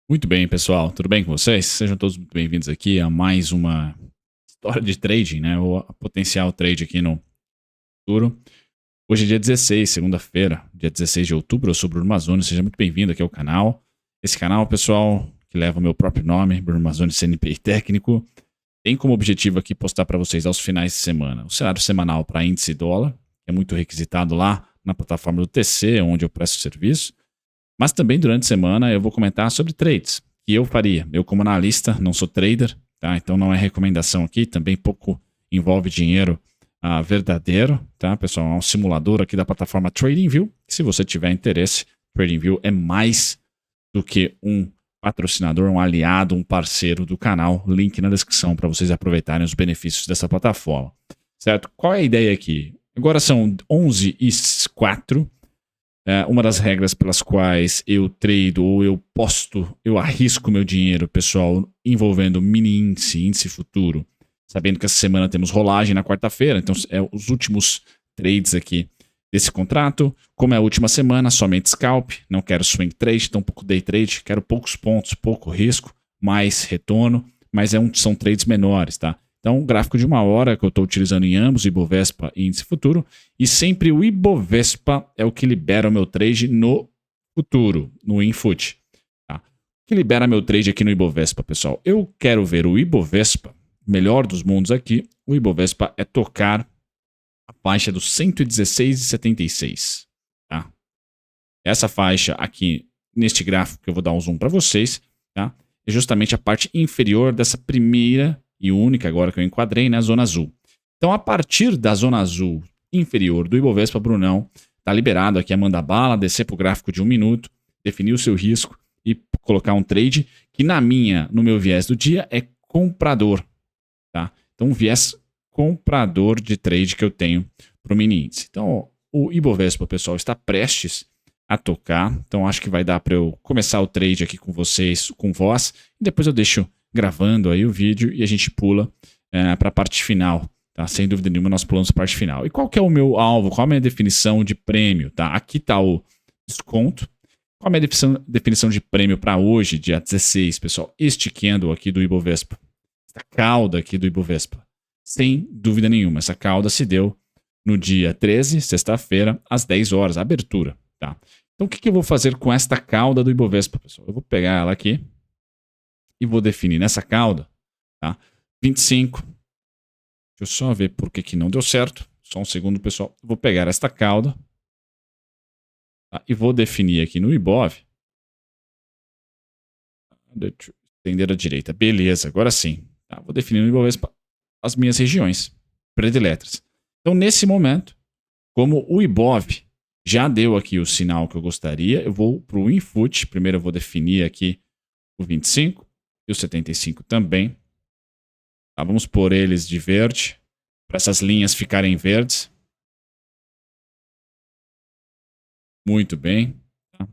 Muito bem, pessoal. Tudo bem com vocês? Sejam todos muito bem-vindos aqui a mais uma história de trading, né? Ou a potencial trade aqui no futuro. Hoje é dia 16, segunda-feira, dia 16 de outubro. Eu sou o Bruno Mazzoni. Seja muito bem-vindo aqui ao canal. Esse canal, pessoal, que leva o meu próprio nome, Bruno Mazzoni, CNPI técnico, tem como objetivo aqui postar para vocês aos finais de semana o cenário semanal para índice dólar, que é muito requisitado lá na plataforma do TC, onde eu presto serviço. Mas também durante a semana eu vou comentar sobre trades que eu faria. Eu, como analista, não sou trader, tá? Então não é recomendação aqui. Também pouco envolve dinheiro verdadeiro, tá, pessoal? É um simulador aqui da plataforma TradingView. Se você tiver interesse, TradingView é mais do que um patrocinador, um aliado, um parceiro do canal. Link na descrição para vocês aproveitarem os benefícios dessa plataforma. Certo? Qual é a ideia aqui? Agora são 11h04. Uma das regras pelas quais eu trado ou eu arrisco meu dinheiro, pessoal, envolvendo mini índice, índice futuro, sabendo que essa semana temos rolagem na quarta-feira, então é os últimos trades aqui desse contrato. Como é a última semana, somente scalp, não quero swing trade, tão pouco day trade, quero poucos pontos, pouco risco, mais retorno, mas são trades menores, tá? Então, um gráfico de 1 hora que eu estou utilizando em ambos, Ibovespa e índice futuro, e sempre o Ibovespa é o que libera o meu trade no futuro, no Infut. Tá? O que libera meu trade aqui no Ibovespa, pessoal? Eu quero ver o Ibovespa, melhor dos mundos aqui, o Ibovespa é tocar a faixa dos 116,76. Tá? Essa faixa aqui, neste gráfico que eu vou dar um zoom para vocês, tá? É justamente a parte inferior dessa primeira e única agora que eu enquadrei na zona azul. Então, a partir da zona azul inferior do Ibovespa, Brunão, tá liberado aqui a mandar bala, descer para o gráfico de 1 minuto, definir o seu risco e colocar um trade que no meu viés do dia é comprador. Tá? Então, um viés comprador de trade que eu tenho para o mini índice. Então, o Ibovespa, pessoal, está prestes a tocar. Então, acho que vai dar para eu começar o trade aqui com vocês, com voz. E depois eu deixo gravando aí o vídeo e a gente pula para a parte final. Tá? Sem dúvida nenhuma, nós pulamos para a parte final. E qual que é o meu alvo? Qual a minha definição de prêmio? Tá? Aqui está o desconto. Qual a minha definição de prêmio para hoje, dia 16, pessoal? Este candle aqui do Ibovespa. Essa cauda aqui do Ibovespa. Sem dúvida nenhuma, essa cauda se deu no dia 13, sexta-feira, às 10 horas, a abertura. Tá? Então, o que eu vou fazer com esta cauda do Ibovespa, pessoal? Eu vou pegar ela aqui e vou definir nessa cauda, tá? 25. Deixa eu só ver por que não deu certo. Só um segundo, pessoal. Eu vou pegar esta cauda, tá? E vou definir aqui no Ibov. Deixa eu estender à direita. Beleza, agora sim. Tá? Vou definir no Ibovespa as minhas regiões prediletas. Então, nesse momento, como o Ibov já deu aqui o sinal que eu gostaria, eu vou para o Infut. Primeiro eu vou definir aqui o 25 e o 75 também. Tá, vamos pôr eles de verde, para essas linhas ficarem verdes. Muito bem. Tá?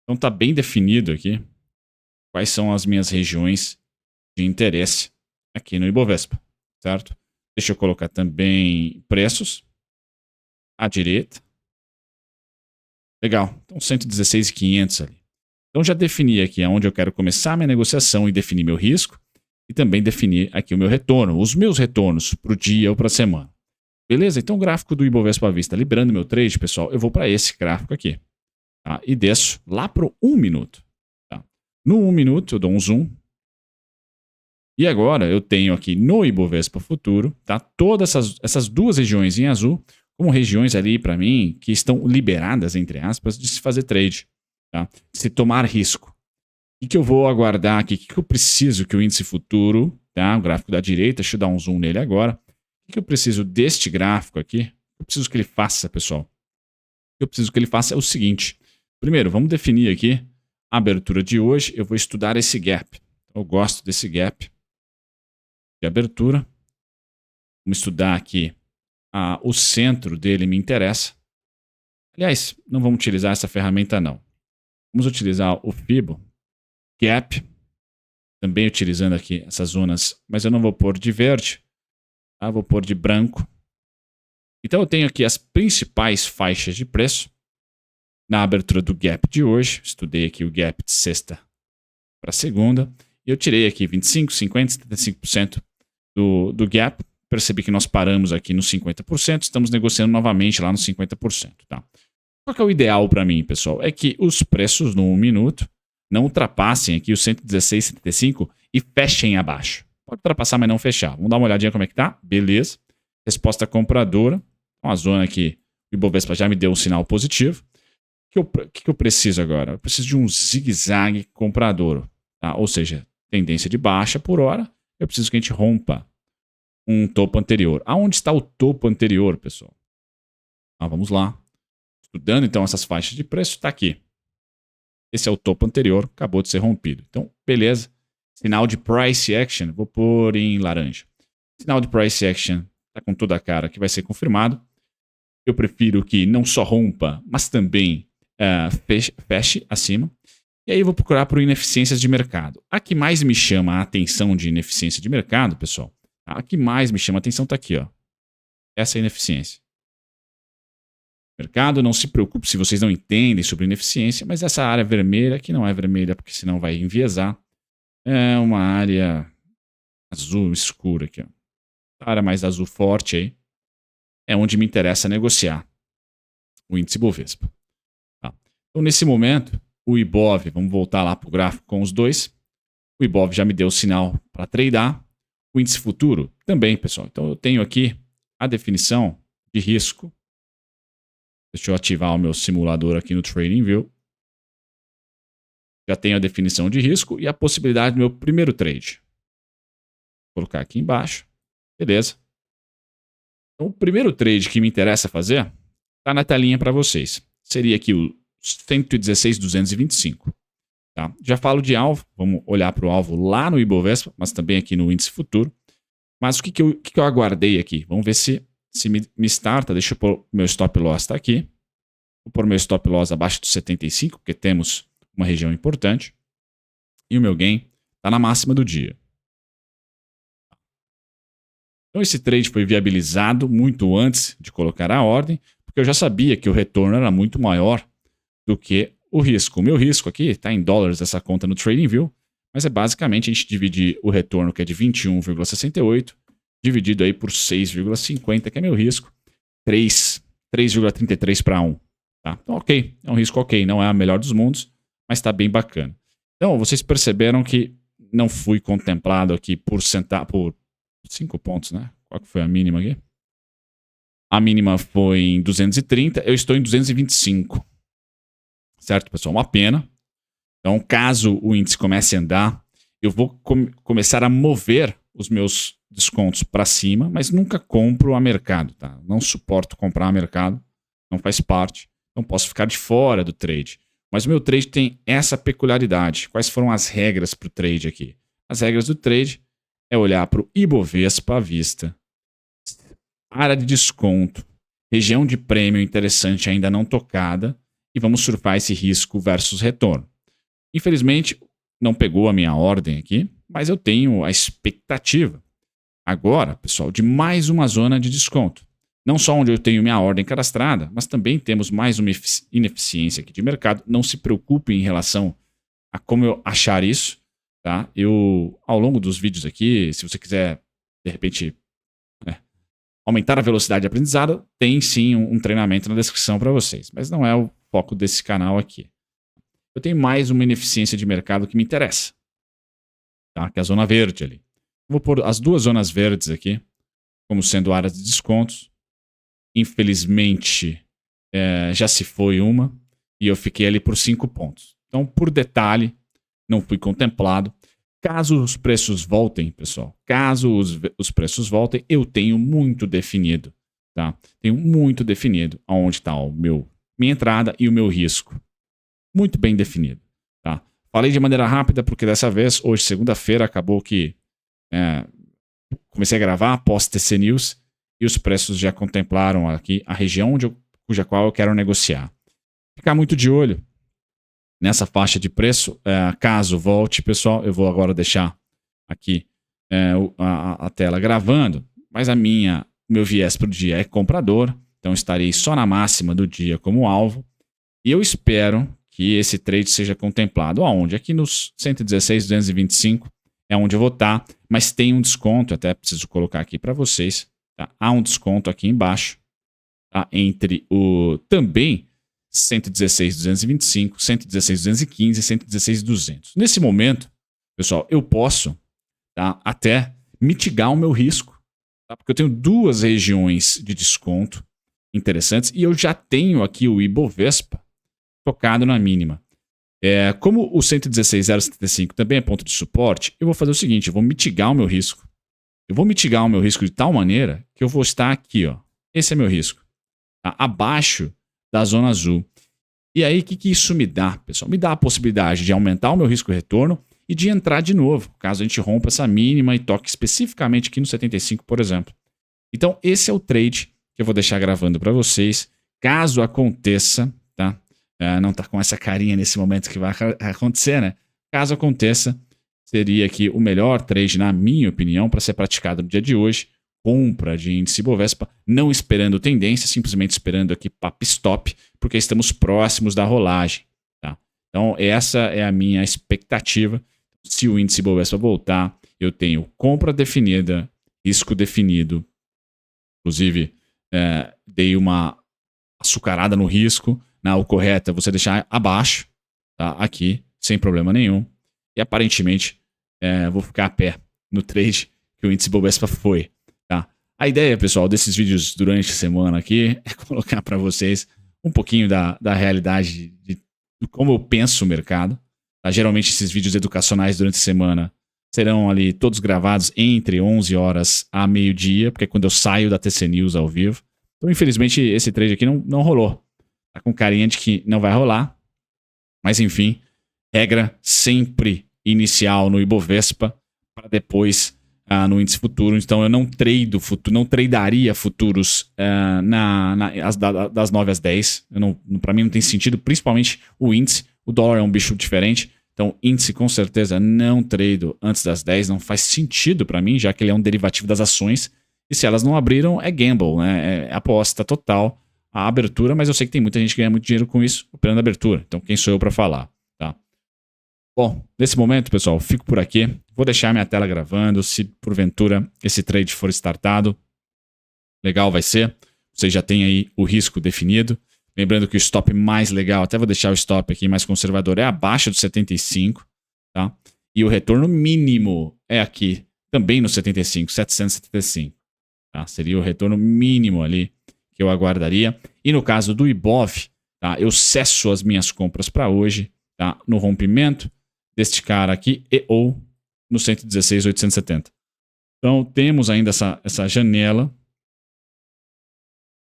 Então está bem definido aqui quais são as minhas regiões de interesse aqui no Ibovespa, certo? Deixa eu colocar também preços à direita. Legal, então 116.500 ali. Então já defini aqui aonde eu quero começar a minha negociação e definir meu risco e também definir aqui o meu retorno, os meus retornos para o dia ou para a semana. Beleza? Então o gráfico do Ibovespa à vista, liberando meu trade, pessoal, eu vou para esse gráfico aqui. Tá? E desço lá para o 1 minuto. Tá? No 1 minuto eu dou um zoom. E agora eu tenho aqui no Ibovespa Futuro, tá? Todas essas duas regiões em azul como regiões ali para mim que estão liberadas, entre aspas, de se fazer trade, tá? De se tomar risco. O que eu vou aguardar aqui? O que eu preciso que o índice futuro, tá? O gráfico da direita, deixa eu dar um zoom nele agora. O que eu preciso deste gráfico aqui? Eu preciso que ele faça, pessoal. O que eu preciso que ele faça é o seguinte. Primeiro, vamos definir aqui a abertura de hoje. Eu vou estudar esse gap. Eu gosto desse gap de abertura. Vamos estudar aqui o centro dele, me interessa. Aliás, não vamos utilizar essa ferramenta não. Vamos utilizar o Fibo Gap, também utilizando aqui essas zonas, mas eu não vou pôr de verde, tá? Vou pôr de branco. Então eu tenho aqui as principais faixas de preço na abertura do gap de hoje. Estudei aqui o gap de sexta para a segunda. E eu tirei aqui 25%, 50%, 75% do gap. Percebi que nós paramos aqui nos 50%, estamos negociando novamente lá nos 50%. Tá? Qual que é o ideal para mim, pessoal? É que os preços no 1 minuto não ultrapassem aqui os 116,75 e fechem abaixo. Pode ultrapassar, mas não fechar. Vamos dar uma olhadinha como é que tá? Beleza. Resposta compradora. Uma zona que o Ibovespa já me deu um sinal positivo. O que eu preciso agora? Eu preciso de um zigue-zague comprador. Tá? Ou seja, tendência de baixa por hora. Eu preciso que a gente rompa um topo anterior. Aonde está o topo anterior, pessoal? Vamos lá. Estudando então essas faixas de preço, está aqui. Esse é o topo anterior, acabou de ser rompido. Então, beleza. Sinal de price action, vou pôr em laranja. Sinal de price action está com toda a cara que vai ser confirmado. Eu prefiro que não só rompa, mas também feche acima. E aí eu vou procurar por ineficiências de mercado. A que mais me chama a atenção de ineficiência de mercado, pessoal, a que mais me chama a atenção está aqui, ó. Essa é a ineficiência. Mercado, não se preocupe se vocês não entendem sobre ineficiência, mas essa área vermelha, que não é vermelha porque senão vai enviesar, é uma área azul escura aqui, ó. A área mais azul forte aí é onde me interessa negociar o índice Bovespa. Tá. Então, nesse momento, o Ibov, vamos voltar lá para o gráfico com os dois. O Ibov já me deu o sinal para tradear. O índice futuro também, pessoal. Então, eu tenho aqui a definição de risco. Deixa eu ativar o meu simulador aqui no TradingView. Já tenho a definição de risco e a possibilidade do meu primeiro trade. Vou colocar aqui embaixo. Beleza. Então, o primeiro trade que me interessa fazer está na telinha para vocês. Seria aqui o 116,225. Tá? Já falo de alvo. Vamos olhar para o alvo lá no Ibovespa, mas também aqui no índice futuro. Mas o que eu aguardei aqui? Vamos ver se me starta. Deixa eu pôr meu stop loss está aqui. Vou pôr meu stop loss abaixo dos 75, porque temos uma região importante. E o meu gain está na máxima do dia. Então esse trade foi viabilizado muito antes de colocar a ordem, porque eu já sabia que o retorno era muito maior do que o risco. O meu risco aqui está em dólares essa conta no TradingView, mas é basicamente a gente dividir o retorno que é de 21,68 dividido aí por 6,50, que é meu risco, 3,33 para 1. Tá? Então, ok, é um risco ok, não é a melhor dos mundos, mas está bem bacana. Então, vocês perceberam que não fui contemplado aqui por 5 pontos, né? Qual que foi a mínima aqui? A mínima foi em 230, eu estou em 225. Certo, pessoal? Uma pena. Então, caso o índice comece a andar, eu vou começar a mover os meus descontos para cima, mas nunca compro a mercado, tá? Não suporto comprar a mercado, não faz parte. Então posso ficar de fora do trade. Mas o meu trade tem essa peculiaridade. Quais foram as regras para o trade aqui? As regras do trade é olhar para o Ibovespa à vista, área de desconto, região de prêmio interessante ainda não tocada, e vamos surfar esse risco versus retorno. Infelizmente, não pegou a minha ordem aqui, mas eu tenho a expectativa agora, pessoal, de mais uma zona de desconto. Não só onde eu tenho minha ordem cadastrada, mas também temos mais uma ineficiência aqui de mercado. Não se preocupe em relação a como eu achar isso. Tá? Eu, ao longo dos vídeos aqui, se você quiser, de repente, aumentar a velocidade de aprendizado, tem sim um treinamento na descrição para vocês. Mas não é o foco desse canal aqui. Eu tenho mais uma ineficiência de mercado que me interessa. Tá? Que é a zona verde ali. Vou pôr as duas zonas verdes aqui como sendo áreas de descontos. Infelizmente, já se foi uma e eu fiquei ali por 5 pontos. Então, por detalhe, não fui contemplado. Caso os preços voltem, pessoal, caso os preços voltem, eu tenho muito definido, tá? Tenho muito definido aonde está minha entrada e o meu risco. Muito bem definido, tá? Falei de maneira rápida porque dessa vez, hoje, segunda-feira, acabou que comecei a gravar após TC News e os preços já contemplaram aqui a região cuja qual eu quero negociar. Ficar muito de olho nessa faixa de preço, caso volte, pessoal, eu vou agora deixar aqui a tela gravando, mas meu viés para o dia é comprador, então estarei só na máxima do dia como alvo, e eu espero que esse trade seja contemplado. Aonde? Aqui nos 116,225 é onde eu vou estar, mas tem um desconto, até preciso colocar aqui para vocês. Tá? Há um desconto aqui embaixo, tá? Entre o também 116,225, 116,215 e 116,200. Nesse momento, pessoal, eu posso, tá, até mitigar o meu risco, tá? Porque eu tenho duas regiões de desconto interessantes e eu já tenho aqui o Ibovespa tocado na mínima. Como o 116,075 também é ponto de suporte, eu vou fazer o seguinte, eu vou mitigar o meu risco. Eu vou mitigar o meu risco de tal maneira que eu vou estar aqui, ó. Esse é meu risco, tá? Abaixo da zona azul. E aí, o que isso me dá, pessoal? Me dá a possibilidade de aumentar o meu risco-retorno e de entrar de novo, caso a gente rompa essa mínima e toque especificamente aqui no 75, por exemplo. Então, esse é o trade que eu vou deixar gravando para vocês. Caso aconteça, tá? Não tá com essa carinha nesse momento que vai acontecer, né? Caso aconteça, seria aqui o melhor trade, na minha opinião, para ser praticado no dia de hoje. Compra de índice Bovespa, não esperando tendência, simplesmente esperando aqui pap stop, porque estamos próximos da rolagem. Tá? Então, essa é a minha expectativa. Se o índice Bovespa voltar, eu tenho compra definida, risco definido. Inclusive, dei uma açucarada no risco. O correto é você deixar abaixo, tá? Aqui, sem problema nenhum. E aparentemente, vou ficar a pé no trade que o índice Bovespa foi. Tá? A ideia, pessoal, desses vídeos durante a semana aqui é colocar para vocês um pouquinho da realidade de como eu penso o mercado. Tá? Geralmente, esses vídeos educacionais durante a semana serão ali todos gravados entre 11 horas a meio-dia, porque é quando eu saio da TC News ao vivo. Então, infelizmente, esse trade aqui não rolou. Tá com carinha de que não vai rolar. Mas, enfim, regra sempre inicial no Ibovespa para depois no índice futuro. Então, eu não trado futuro, não tradearia futuros das 9 às 10. Para mim não tem sentido, principalmente o índice. O dólar é um bicho diferente. Então, índice com certeza não trado antes das 10. Não faz sentido para mim, já que ele é um derivativo das ações. E se elas não abriram, é gamble, né? É aposta total a abertura, mas eu sei que tem muita gente que ganha muito dinheiro com isso, operando a abertura. Então, quem sou eu para falar, tá? Bom, nesse momento, pessoal, fico por aqui. Vou deixar minha tela gravando. Se porventura esse trade for startado, legal vai ser. Vocês já têm aí o risco definido. Lembrando que o stop mais legal, até vou deixar o stop aqui mais conservador, é abaixo do 75, tá? E o retorno mínimo é aqui, também no 75, 775. Tá? Seria o retorno mínimo ali que eu aguardaria. E no caso do Ibov, tá? Eu cesso as minhas compras para hoje, tá? No rompimento deste cara aqui e ou no 116,870. Então temos ainda essa janela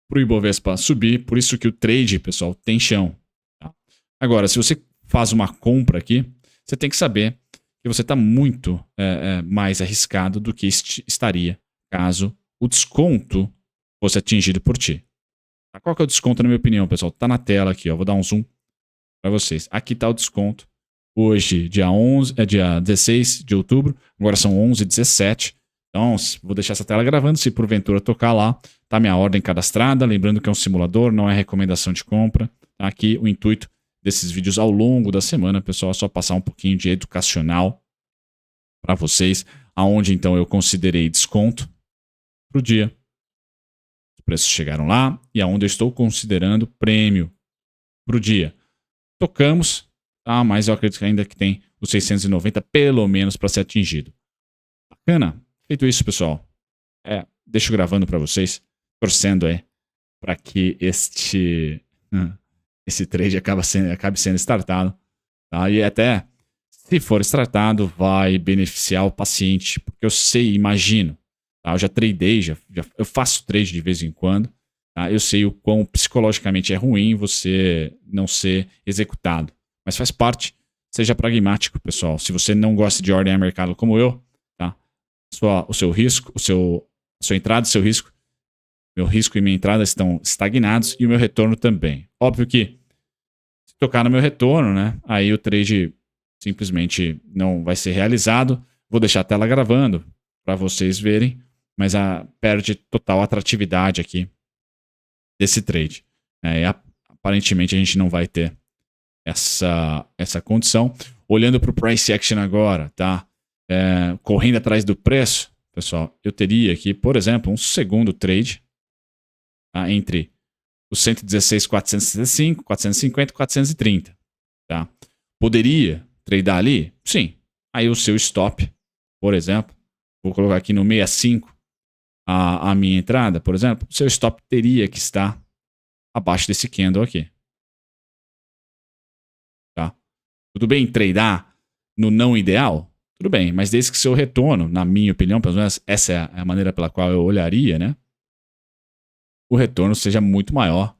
para o Ibovespa subir, por isso que o trade, pessoal, tem chão. Tá? Agora, se você faz uma compra aqui, você tem que saber que você está muito mais arriscado do que estaria caso o desconto fosse atingido por ti. Tá? Qual que é o desconto, na minha opinião, pessoal? Tá na tela aqui, ó. Vou dar um zoom para vocês. Aqui está o desconto. Hoje, dia 16 de outubro, agora são 11h17. Então, vou deixar essa tela gravando. Se porventura tocar lá, tá minha ordem cadastrada. Lembrando que é um simulador, não é recomendação de compra. Tá aqui o intuito desses vídeos ao longo da semana, pessoal, é só passar um pouquinho de educacional para vocês, aonde então eu considerei desconto para o dia. Os preços chegaram lá e aonde eu estou considerando prêmio para o dia. Tocamos, tá? Mas eu acredito que ainda que tem os 690 pelo menos para ser atingido. Bacana. Feito isso, pessoal, deixo gravando para vocês, torcendo para que esse trade acabe sendo startado. Tá? E até, se for startado, vai beneficiar o paciente, porque eu sei, imagino, tá? Eu já tradei, eu faço trade de vez em quando, tá? Eu sei o quão psicologicamente é ruim você não ser executado, mas faz parte. Seja pragmático, pessoal. Se você não gosta de ordem a mercado como eu, o seu risco, a sua entrada e seu risco, meu risco e minha entrada estão estagnados e o meu retorno também. Óbvio que se tocar no meu retorno, né, aí o trade simplesmente não vai ser realizado. Vou deixar a tela gravando para vocês verem, mas perde total atratividade aqui desse trade. Aparentemente a gente não vai ter essa condição. Olhando para o price action agora, tá? Correndo atrás do preço, pessoal, eu teria aqui, por exemplo, um segundo trade, tá? Entre os 116,465, 450 e 430. Tá? Poderia tradear ali? Sim. Aí o seu stop, por exemplo, vou colocar aqui no 65 a minha entrada, por exemplo, o seu stop teria que estar abaixo desse candle aqui. Tá? Tudo bem tradear no não ideal? Tudo bem, mas desde que seu retorno, na minha opinião, pelo menos essa é a maneira pela qual eu olharia, né? O retorno seja muito maior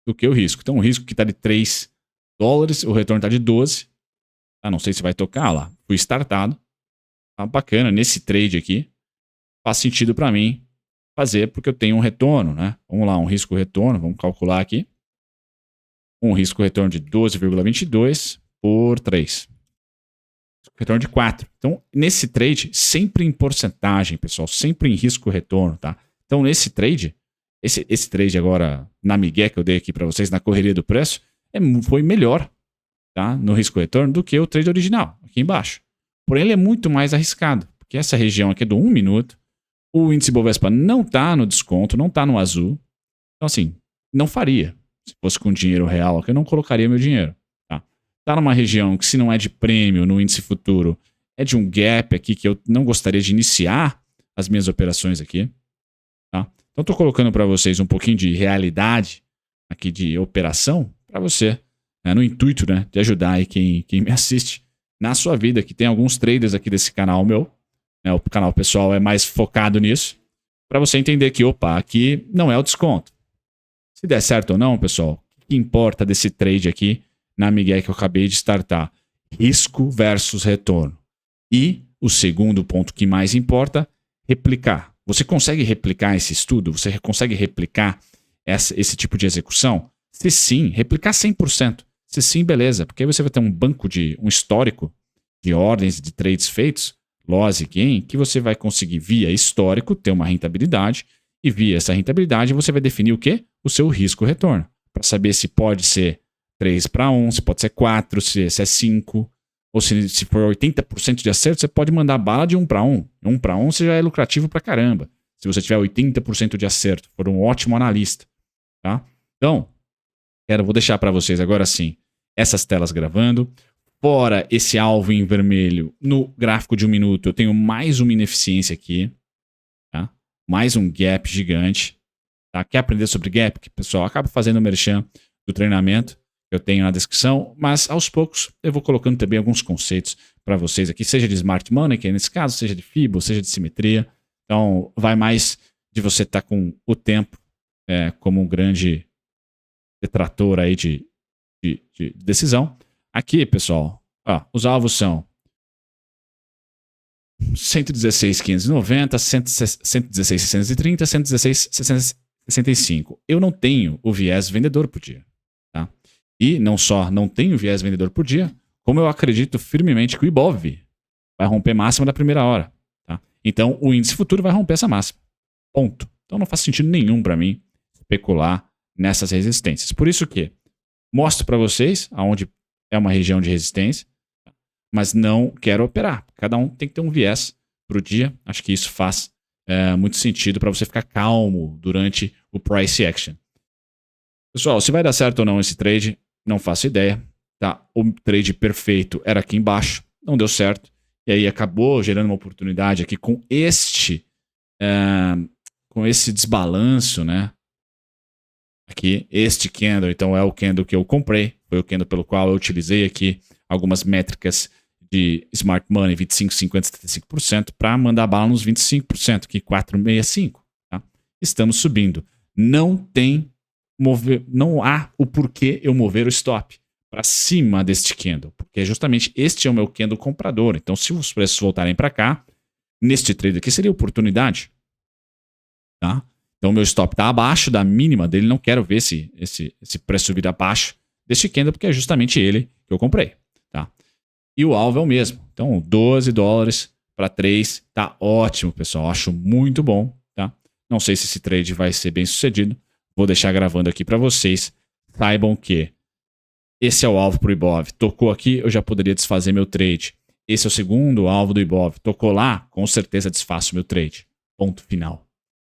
do que o risco. Então, o risco que está de $3, o retorno está de 12. Tá? Não sei se vai tocar lá. Fui startado. Tá bacana. Nesse trade aqui, faz sentido para mim fazer porque eu tenho um retorno, né? Vamos lá, um risco-retorno. Vamos calcular aqui. Um risco-retorno de 12,22 por 3. Retorno de 4. Então, nesse trade, sempre em porcentagem, pessoal. Sempre em risco-retorno, tá? Então, nesse trade, esse trade agora, na migué que eu dei aqui para vocês, na correria do preço, foi melhor, tá? No risco-retorno do que o trade original, aqui embaixo. Porém, ele é muito mais arriscado, porque essa região aqui é do 1 minuto, o índice Bovespa não está no desconto, não está no azul. Então, assim, não faria. Se fosse com dinheiro real aqui, eu não colocaria meu dinheiro. Tá numa região que, se não é de prêmio no índice futuro, é de um gap aqui que eu não gostaria de iniciar as minhas operações aqui. Tá? Então, estou colocando para vocês um pouquinho de realidade aqui de operação para você, né, no intuito, né, de ajudar aí quem me assiste na sua vida, que tem alguns traders aqui desse canal meu. Né, o canal pessoal é mais focado nisso, para você entender que, opa, aqui não é o desconto. Se der certo ou não, pessoal, o que importa desse trade aqui na migué que eu acabei de startar? Risco versus retorno. E o segundo ponto que mais importa, replicar. Você consegue replicar esse estudo? Você consegue replicar esse tipo de execução? Se sim, replicar 100%. Se sim, beleza, porque aí você vai ter um histórico de ordens de trades feitos, loss e gain, que você vai conseguir via histórico ter uma rentabilidade, e via essa rentabilidade você vai definir o quê? O seu risco-retorno, para saber se pode ser 3-1, se pode ser 4, se é 5, ou se for 80% de acerto, você pode mandar bala de 1-1. 1-1 você já é lucrativo pra caramba. Se você tiver 80% de acerto, for um ótimo analista. Tá? Então, vou deixar para vocês agora sim essas telas gravando. Fora esse alvo em vermelho, no gráfico de 1 minuto, eu tenho mais uma ineficiência aqui. Tá? Mais um gap gigante. Tá? Quer aprender sobre gap? Que, pessoal, acaba fazendo o merchan do treinamento que eu tenho na descrição, mas aos poucos eu vou colocando também alguns conceitos para vocês aqui, seja de Smart Money, que é nesse caso, seja de FIBO, seja de simetria. Então, vai mais de você estar com o tempo como um grande detrator aí de decisão. Aqui, pessoal, os alvos são 116.590, 116.630, 116.665. Eu não tenho o viés vendedor por dia. Tá? E não só não tenho viés vendedor por dia, como eu acredito firmemente que o IBOV vai romper máxima da primeira hora. Tá? Então, o índice futuro vai romper essa máxima. Ponto. Então, não faz sentido nenhum para mim especular nessas resistências. Por isso que mostro para vocês aonde é uma região de resistência, mas não quero operar. Cada um tem que ter um viés para o dia. Acho que isso faz muito sentido para você ficar calmo durante o price action. Pessoal, se vai dar certo ou não esse trade, não faço ideia. Tá? O trade perfeito era aqui embaixo, não deu certo. E aí acabou gerando uma oportunidade aqui com esse desbalanço, né? Aqui, este candle, então é o candle que eu comprei, foi o candle pelo qual eu utilizei aqui algumas métricas de Smart Money, 25, 50, 75%, para mandar bala nos 25%, que 465. Tá? Estamos subindo. Não há o porquê eu mover o stop para cima deste candle, porque justamente este é o meu candle comprador. Então, se os preços voltarem para cá, neste trade aqui seria oportunidade. Tá? Então, o meu stop está abaixo da mínima dele. Não quero ver esse preço vir abaixo deste candle, porque é justamente ele que eu comprei. Tá? E o alvo é o mesmo. Então, $12 para 3 tá ótimo, pessoal. Acho muito bom. Tá? Não sei se esse trade vai ser bem sucedido. Vou deixar gravando aqui para vocês. Saibam que esse é o alvo para o Ibov. Tocou aqui, eu já poderia desfazer meu trade. Esse é o segundo alvo do Ibov. Tocou lá, com certeza desfaço meu trade. Ponto final.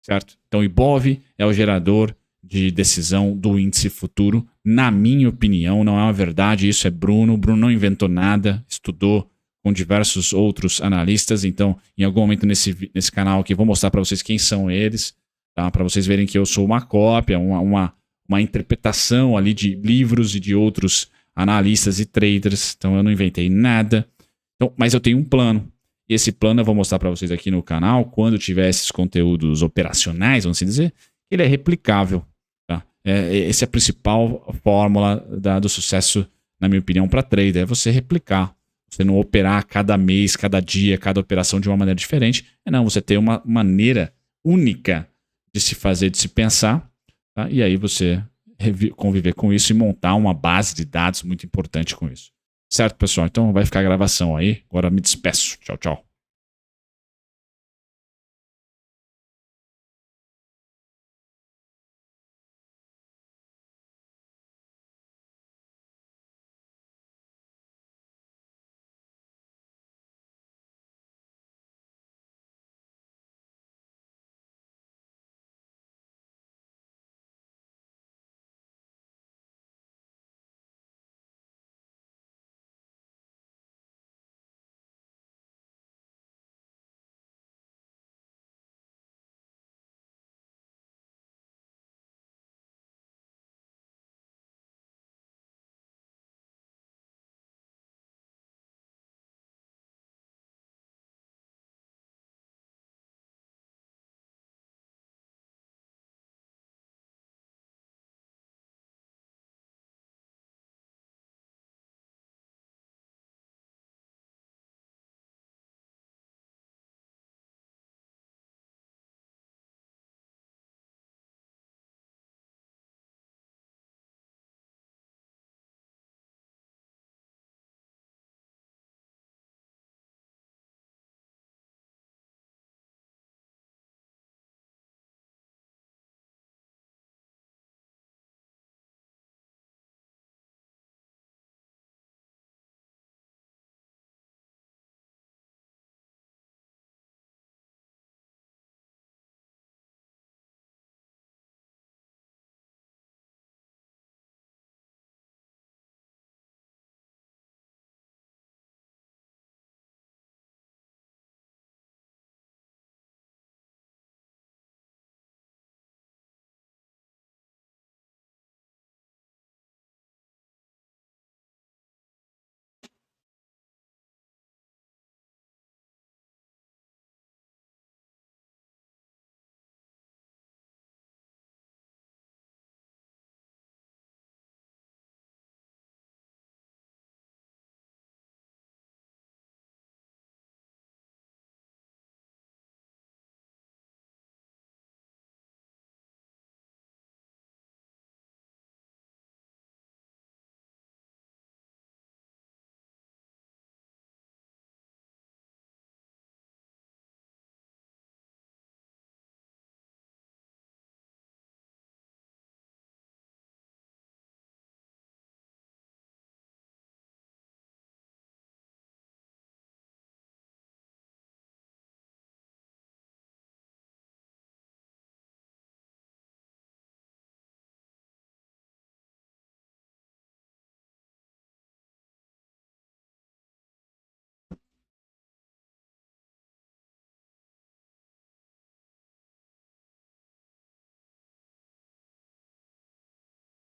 Certo? Então, o Ibov é o gerador de decisão do índice futuro. Na minha opinião, não é uma verdade. Isso é Bruno. Bruno não inventou nada. Estudou com diversos outros analistas. Então, em algum momento nesse canal aqui, vou mostrar para vocês quem são eles. Tá? Para vocês verem que eu sou uma cópia, uma interpretação ali de livros e de outros analistas e traders. Então, eu não inventei nada. Então, mas eu tenho um plano. E esse plano eu vou mostrar para vocês aqui no canal, quando tiver esses conteúdos operacionais, vamos assim dizer, ele é replicável. Tá? Essa é a principal fórmula do sucesso, na minha opinião, para trader, é você replicar. Você não operar cada mês, cada dia, cada operação de uma maneira diferente. Não, você tem uma maneira única de se fazer, de se pensar, tá? E aí você conviver com isso e montar uma base de dados muito importante com isso. Certo, pessoal? Então vai ficar a gravação aí. Agora me despeço. Tchau, tchau.